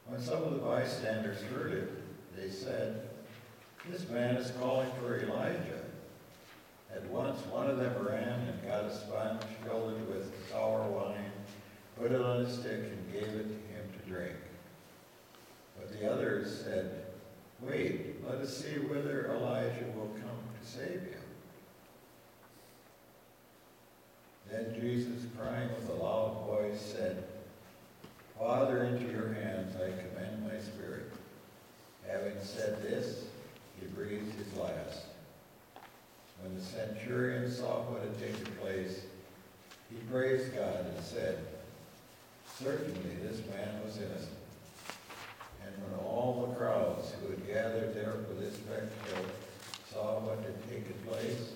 When some of the bystanders heard it, they said, "This man is calling for Elijah." At once one of them ran and got a sponge, filled it with sour wine, put it on a stick, and gave it to him to drink. But the others said, "Wait, let us see whether Elijah will come to save him." Then Jesus, crying with a loud voice, said, "Father, into your hands I commend my spirit." Having said this, he breathed his last. When the centurion saw what had taken place, he praised God and said, "Certainly this man was innocent." And when all the crowds who had gathered there for this spectacle saw what had taken place,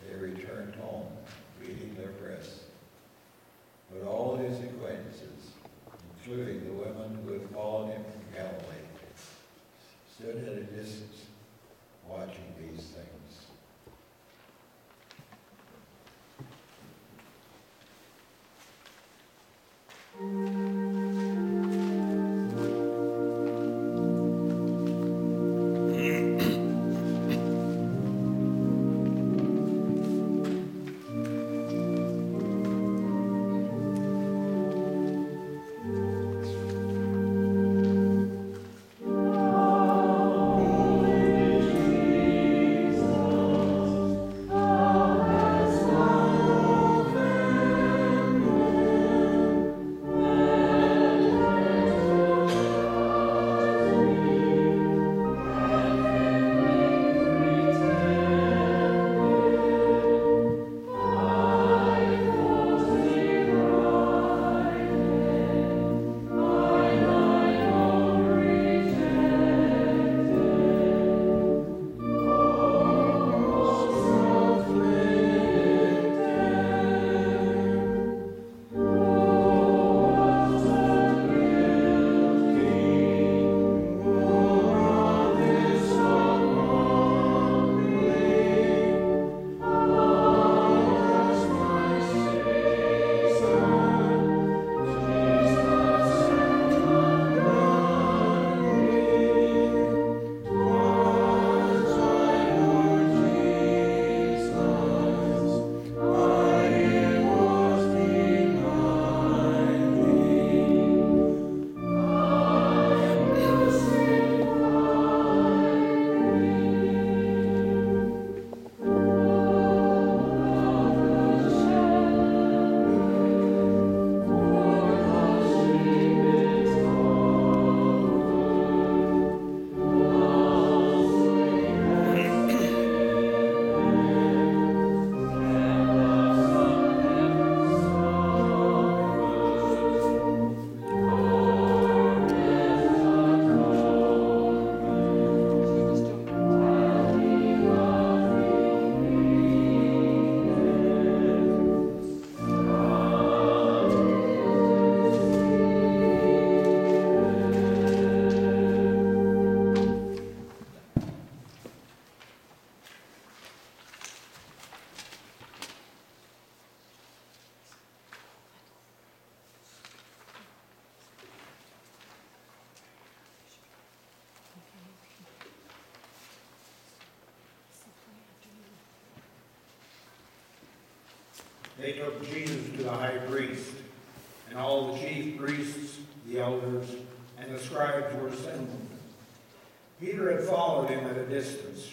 they returned home, beating their breasts. But all his acquaintances, including the women who had followed him from Galilee, stood at a distance watching these things. They took Jesus to the high priest, and all the chief priests, the elders, and the scribes were assembled. Peter had followed him at a distance,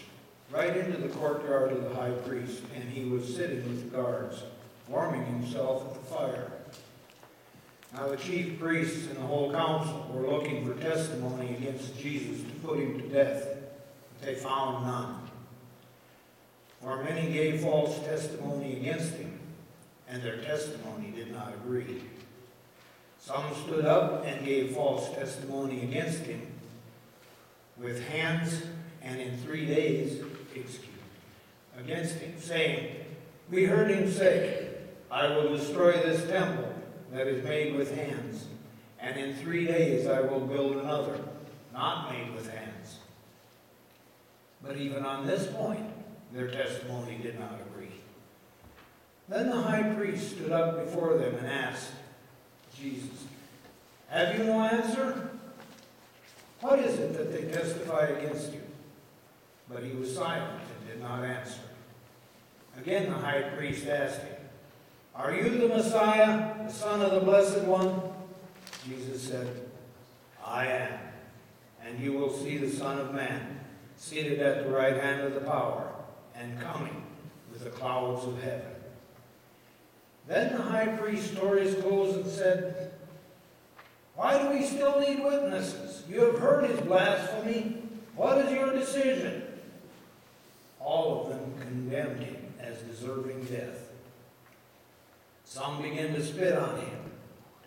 right into the courtyard of the high priest, and he was sitting with the guards, warming himself at the fire. Now the chief priests and the whole council were looking for testimony against Jesus to put him to death, but they found none. For many gave false testimony against him, and their testimony did not agree. Some stood up and gave false testimony against him with hands, and in 3 days, against him, saying, "We heard him say, 'I will destroy this temple that is made with hands, and in 3 days I will build another, not made with hands.' But even on this point, their testimony did not agree. Then the high priest stood up before them and asked Jesus, 'Have you no answer?' What is it that they testify against you?" But he was silent and did not answer. Again the high priest asked him, "Are you the Messiah, the Son of the Blessed One?" Jesus said, "I am, and you will see the Son of Man seated at the right hand of the power and coming with the clouds of heaven." Then the high priest tore his clothes and said, "Why do we still need witnesses? You have heard his blasphemy. What is your decision?" All of them condemned him as deserving death. Some began to spit on him,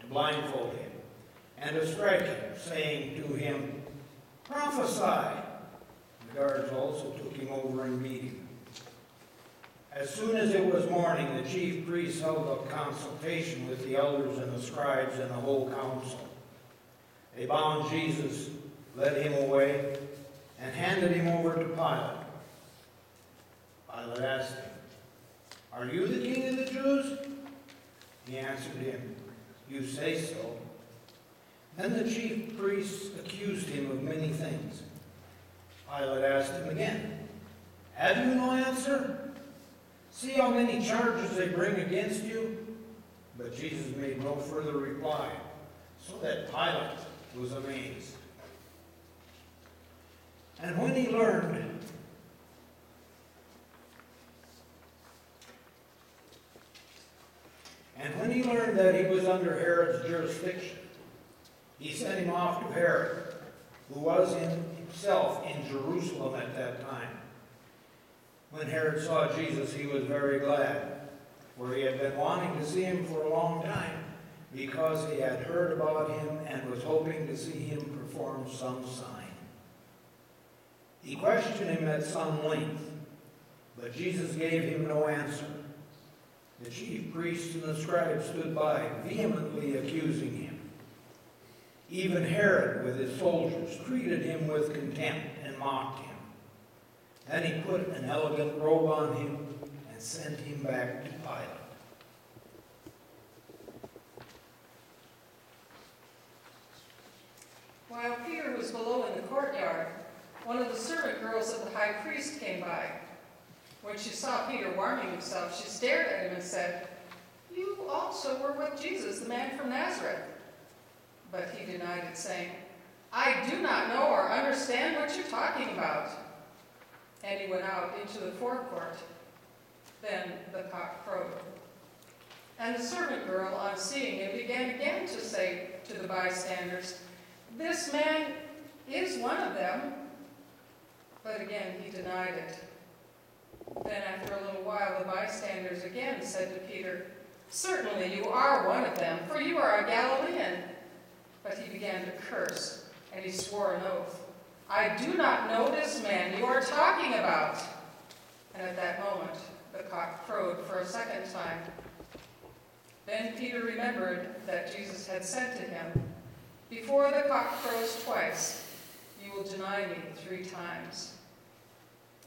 to blindfold him, and to strike him, saying to him, "Prophesy." The guards also took him over and beat him. As soon as it was morning, the chief priests held a consultation with the elders and the scribes and the whole council. They bound Jesus, led him away, and handed him over to Pilate. Pilate asked him, "Are you the king of the Jews?" He answered him, "You say so." Then the chief priests accused him of many things. Pilate asked him again, "Have you no answer? See how many charges they bring against you?" But Jesus made no further reply, so that Pilate was amazed. And when he learned that he was under Herod's jurisdiction, he sent him off to Herod, who was himself in Jerusalem at that time. When Herod saw Jesus, he was very glad, for he had been wanting to see him for a long time, because he had heard about him and was hoping to see him perform some sign. He questioned him at some length, but Jesus gave him no answer. The chief priests and the scribes stood by, vehemently accusing him. Even Herod, with his soldiers, treated him with contempt and mocked him. Then he put an elegant robe on him and sent him back to Pilate. While Peter was below in the courtyard, one of the servant girls of the high priest came by. When she saw Peter warming himself, she stared at him and said, "You also were with Jesus, the man from Nazareth." But he denied it, saying, "I do not know or understand what you're talking about." And he went out into the forecourt. Then the cock crowed. And the servant girl, on seeing him, began again to say to the bystanders, "This man is one of them." But again he denied it. Then after a little while, the bystanders again said to Peter, "Certainly you are one of them, for you are a Galilean." But he began to curse, and he swore an oath, "I do not know this man you are talking about." And at that moment, the cock crowed for a second time. Then Peter remembered that Jesus had said to him, "Before the cock crows twice, you will deny me 3 times."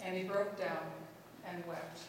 And he broke down and wept.